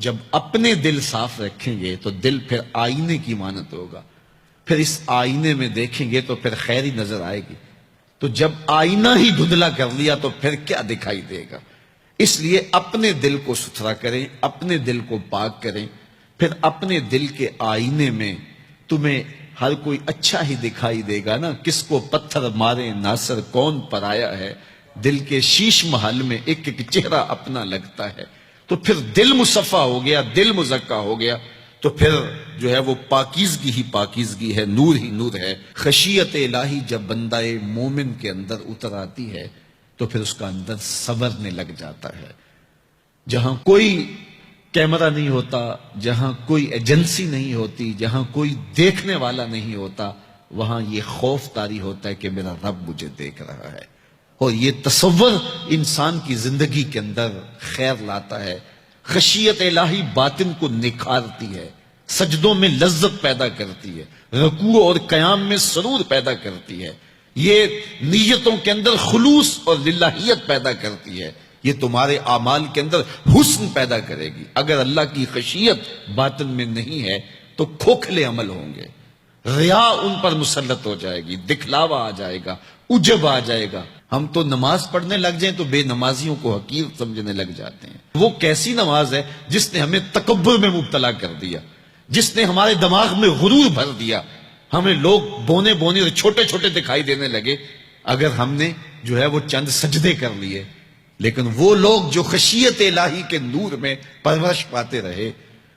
جب اپنے دل صاف رکھیں گے تو دل پھر آئینے کی مانت ہوگا، پھر اس آئینے میں دیکھیں گے تو پھر خیر ہی نظر آئے گی۔ تو جب آئینہ ہی دھندلا کر لیا تو پھر کیا دکھائی دے گا؟ اس لیے اپنے دل کو ستھرا کریں، اپنے دل کو پاک کریں، پھر اپنے دل کے آئینے میں تمہیں ہر کوئی اچھا ہی دکھائی دے گا نا۔ کس کو پتھر مارے ناصر کون پرایا ہے، دل کے شیش محل میں ایک ایک چہرہ اپنا لگتا ہے۔ تو پھر دل مصفا ہو گیا، دل مزکا ہو گیا، تو پھر جو ہے وہ پاکیزگی ہی پاکیزگی ہے، نور ہی نور ہے۔ خشیت الہی جب بندہ مومن کے اندر اتر آتی ہے تو پھر اس کا اندر سنورنے لگ جاتا ہے۔ جہاں کوئی کیمرہ نہیں ہوتا، جہاں کوئی ایجنسی نہیں ہوتی، جہاں کوئی دیکھنے والا نہیں ہوتا، وہاں یہ خوف طاری ہوتا ہے کہ میرا رب مجھے دیکھ رہا ہے، اور یہ تصور انسان کی زندگی کے اندر خیر لاتا ہے۔ خشیت الہی باطن کو نکھارتی ہے، سجدوں میں لذت پیدا کرتی ہے، رکوع اور قیام میں سرور پیدا کرتی ہے، یہ نیتوں کے اندر خلوص اور للہیت پیدا کرتی ہے، یہ تمہارے اعمال کے اندر حسن پیدا کرے گی۔ اگر اللہ کی خشیت باطن میں نہیں ہے تو کھوکھلے عمل ہوں گے، ریا ان پر مسلط ہو جائے گی، دکھلاوا آ جائے گا، عجب آ جائے گا۔ ہم تو نماز پڑھنے لگ جائیں تو بے نمازیوں کو حقیر سمجھنے لگ جاتے ہیں۔ وہ کیسی نماز ہے جس نے ہمیں تکبر میں مبتلا کر دیا، جس نے ہمارے دماغ میں غرور بھر دیا، ہمیں لوگ بونے بونے اور چھوٹے چھوٹے دکھائی دینے لگے اگر ہم نے جو ہے وہ چند سجدے کر لیے۔ لیکن وہ لوگ جو خشیت الہی کے نور میں پرورش پاتے رہے،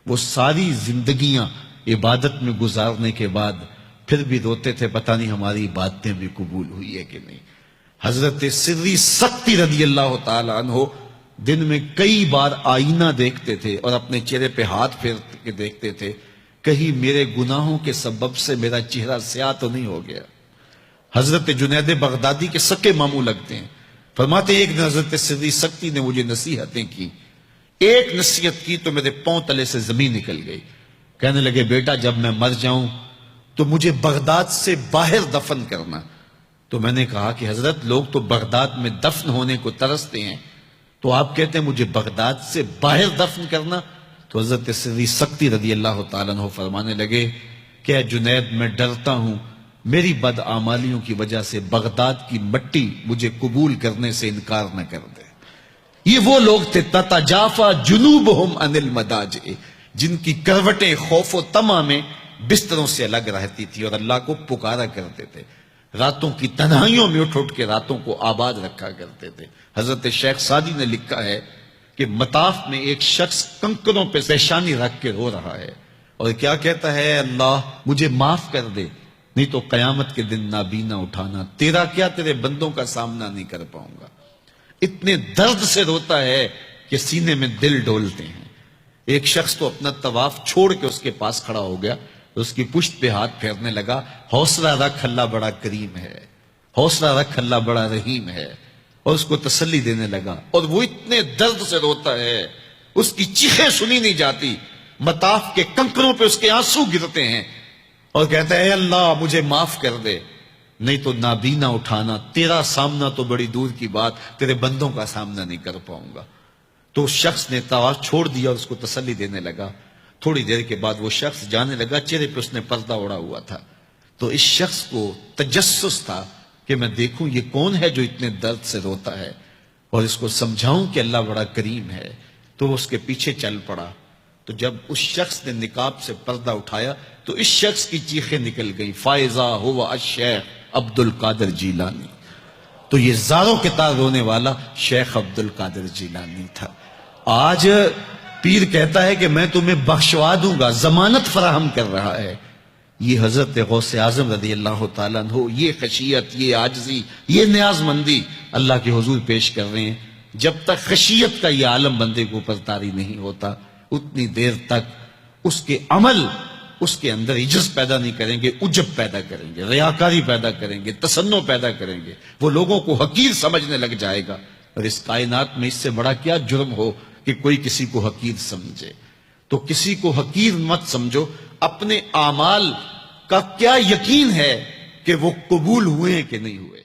وہ ساری زندگیاں عبادت میں گزارنے کے بعد پھر بھی روتے تھے، پتہ نہیں ہماری عبادتیں بھی قبول ہوئی ہے کہ نہیں۔ حضرت سری سختی رضی اللہ تعالی عنہ دن میں کئی بار آئینہ دیکھتے تھے اور اپنے چہرے پہ ہاتھ پھیر کے دیکھتے تھے، کہیں میرے گناہوں کے سبب سے میرا چہرہ سیاہ تو نہیں ہو گیا۔ حضرت جنید بغدادی کے سکے ماموں لگتے ہیں، فرماتے ایک دن حضرت سری سختی نے مجھے نصیحتیں کی، ایک نصیحت کی تو میرے پاؤں تلے سے زمین نکل گئی۔ کہنے لگے بیٹا جب میں مر جاؤں تو مجھے بغداد سے باہر دفن کرنا۔ تو میں نے کہا کہ حضرت لوگ تو بغداد میں دفن ہونے کو ترستے ہیں، تو آپ کہتے ہیں مجھے بغداد سے باہر دفن کرنا؟ تو حضرت سری سختی رضی اللہ تعالیٰ عنہ فرمانے لگے کہ اے جنید میں ڈرتا ہوں میری بدعمالیوں کی وجہ سے بغداد کی مٹی مجھے قبول کرنے سے انکار نہ کر دے۔ یہ وہ لوگ تھے تتجافا جنوبہم عن المضاجع، جن کی کروٹیں خوف و طمع میں بستروں سے الگ رہتی تھی اور اللہ کو پکارا کرتے تھے، راتوں کی تنہائیوں میں اٹھ اٹھ کے راتوں کو آباد رکھا کرتے تھے۔ حضرت شیخ سعدی نے لکھا ہے کہ مطاف میں ایک شخص کنکروں پہ پیشانی رکھ کے رو رہا ہے اور کیا کہتا ہے، اللہ مجھے معاف کر دے نہیں تو قیامت کے دن نابینا اٹھانا، تیرا کیا تیرے بندوں کا سامنا نہیں کر پاؤں گا۔ اتنے درد سے روتا ہے کہ سینے میں دل ڈولتے ہیں۔ ایک شخص تو اپنا طواف چھوڑ کے اس کے پاس کھڑا ہو گیا، اس کی پشت پہ ہاتھ پھیرنے لگا، حوصلہ رکھ اللہ بڑا کریم ہے، حوصلہ رکھ اللہ بڑا رحیم ہے، اور اس کو تسلی دینے لگا۔ اور وہ اتنے درد سے روتا ہے، اس کی چیخیں سنی نہیں جاتی، مطاف کے کنکروں پہ اس کے آنسو گرتے ہیں، اور کہتا ہے اے اللہ مجھے معاف کر دے نہیں تو نابینا اٹھانا، تیرا سامنا تو بڑی دور کی بات، تیرے بندوں کا سامنا نہیں کر پاؤں گا۔ تو اس شخص نے طواف چھوڑ دیا اور اس کو تسلی دینے لگا۔ تھوڑی دیر کے بعد وہ شخص جانے لگا، چہرے پہ اس نے پردہ اڑا ہوا تھا۔ تو اس شخص کو تجسس تھا کہ میں دیکھوں یہ کون ہے جو اتنے درد سے روتا ہے اور اس کو سمجھاؤں کہ اللہ بڑا کریم ہے۔ تو وہ اس کے پیچھے چل پڑا۔ تو جب اس شخص نے نقاب سے پردہ اٹھایا تو اس شخص کی چیخیں نکل گئی، فائزہ ہوا الشیخ عبد القادر جیلانی۔ تو یہ زاروں کے تار رونے والا شیخ عبد القادر جیلانی تھا۔ آج پیر کہتا ہے کہ میں تمہیں بخشوا دوں گا، ضمانت فراہم کر رہا ہے۔ یہ حضرت غوث اعظم رضی اللہ تعالیٰ عنہ یہ خشیت، یہ عاجزی، یہ نیاز مندی اللہ کے حضور پیش کر رہے ہیں۔ جب تک خشیت کا یہ عالم بندے کے اوپر طاری نہیں ہوتا اتنی دیر تک اس کے عمل اس کے اندر عجز پیدا نہیں کریں گے، عجب پیدا کریں گے، ریاکاری پیدا کریں گے، تصنع پیدا کریں گے، وہ لوگوں کو حقیر سمجھنے لگ جائے گا۔ اور اس کائنات میں اس سے بڑا کیا جرم ہو کہ کوئی کسی کو حقیر سمجھے؟ تو کسی کو حقیر مت سمجھو، اپنے اعمال کا کیا یقین ہے کہ وہ قبول ہوئے کہ نہیں ہوئے؟